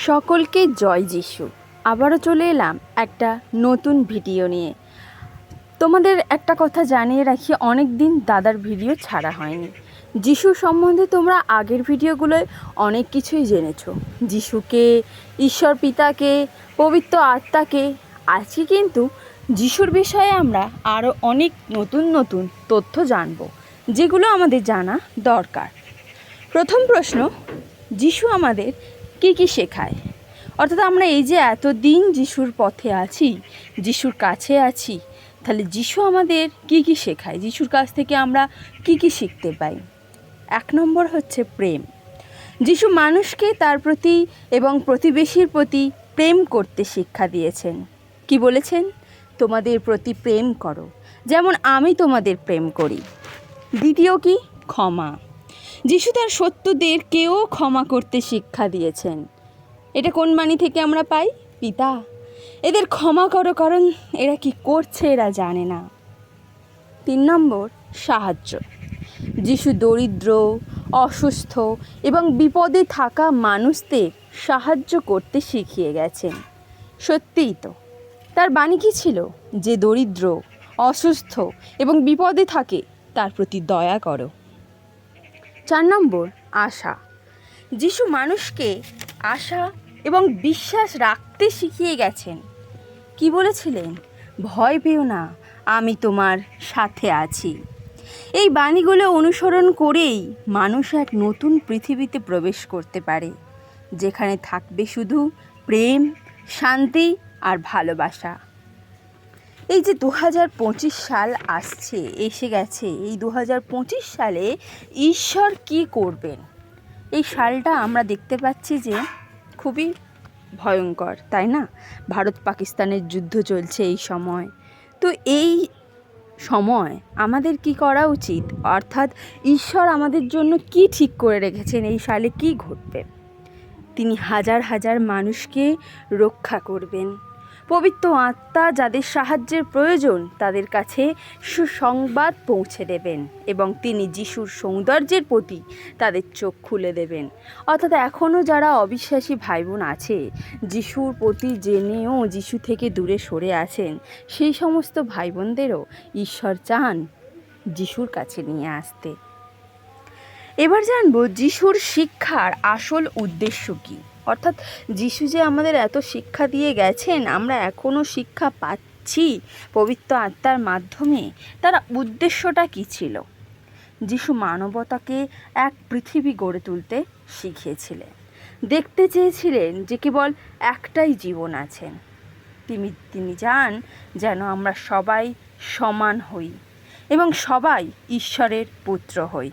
সকলকে জয় যিশু। আবারও চলে এলাম একটা নতুন ভিডিও নিয়ে। তোমাদের একটা কথা জানিয়ে রাখি, অনেক দিন দাদার ভিডিও ছাড়া হয়নি। যিশু সম্বন্ধে তোমরা আগের ভিডিওগুলোয় অনেক কিছুই জেনেছো, যিশুকে, ঈশ্বর পিতাকে, পবিত্র আত্মাকে। আজকে কিন্তু যিশুর বিষয়ে আমরা আরও অনেক নতুন নতুন তথ্য জানব, যেগুলো আমাদের জানা দরকার। প্রথম প্রশ্ন, যিশু আমাদের কী কী শেখায়? অর্থাৎ আমরা এই যে এতদিন যিশুর পথে আছি, যিশুর কাছে আছি, তাহলে যিশু আমাদের কী কী শেখায়, যিশুর কাছ থেকে আমরা কী কী শিখতে পাই? 1 নম্বর হচ্ছে প্রেম। যিশু মানুষকে তার প্রতি এবং প্রতিবেশীর প্রতি প্রেম করতে শিক্ষা দিয়েছেন। কি বলেছেন? তোমাদের প্রতি প্রেম করো যেমন আমি তোমাদের প্রেম করি। দ্বিতীয় কি? ক্ষমা। যিশু তার শত্রুদেরকেও ক্ষমা করতে শিক্ষা দিয়েছেন। এটা কোন বাণী থেকে আমরা পাই? পিতা, এদের ক্ষমা করো, কারণ এরা কি করছে এরা জানে না। 3 নম্বর, সাহায্য। যিশু দরিদ্র, অসুস্থ এবং বিপদে থাকা মানুষদের সাহায্য করতে শিখিয়ে গেছেন। সত্যিই তো, তার বাণী কী ছিল? যে দরিদ্র, অসুস্থ এবং বিপদে থাকে তার প্রতি দয়া করো। 4 নম্বর, আশা। যিশু মানুষকে আশা এবং বিশ্বাস রাখতে শিখিয়ে গেছেন। কি বলেছিলেন? ভয় পেও না, আমি তোমার সাথে আছি। এই বাণীগুলো অনুসরণ করেই মানুষ এক নতুন পৃথিবীতে প্রবেশ করতে পারে, যেখানে থাকবে শুধু প্রেম, শান্তি আর ভালোবাসা। এই যে 2025 সাল এসে গেছে, এই 2025 সালে ঈশ্বর কি করবেন? এই সালটা আমরা দেখতে পাচ্ছি যে খুবই ভয়ঙ্কর, তাই না? ভারত পাকিস্তানের যুদ্ধ চলছে এই সময়। তো এই সময় আমাদের কি করা উচিত? অর্থাৎ ঈশ্বর আমাদের জন্য কি ঠিক করে রেখেছেন, এই সালে কি ঘটবে? তিনি হাজার হাজার মানুষকে রক্ষা করবেন। পবিত্র আত্মা যাদের সাহায্যের প্রয়োজন তাদের কাছে সুসংবাদ পৌঁছে দেবেন, এবং তিনি যিশুর সৌন্দর্যের প্রতি তাদের চোখ খুলে দেবেন। অর্থাৎ এখনও যারা অবিশ্বাসী ভাই বোন আছে, যিশুর প্রতি জেনেও যিশু থেকে দূরে সরে আছেন, সেই সমস্ত ভাই বোনদেরও ঈশ্বর চান যিশুর কাছে নিয়ে আসতে। এবার জানবো যিশুর শিক্ষার আসল উদ্দেশ্য কী। অর্থাৎ যিশু যে আমাদের এত শিক্ষা দিয়ে গেছেন, আমরা এখনও শিক্ষা পাচ্ছি পবিত্র আত্মার মাধ্যমে, তার উদ্দেশ্যটা কী ছিল? যিশু মানবতাকে এক পৃথিবী গড়ে তুলতে শিখিয়েছিলেন। দেখতে চেয়েছিলেন যে কেবল একটাই জীবন আছেন। তিনি চান যেন আমরা সবাই সমান হই এবং সবাই ঈশ্বরের পুত্র হই।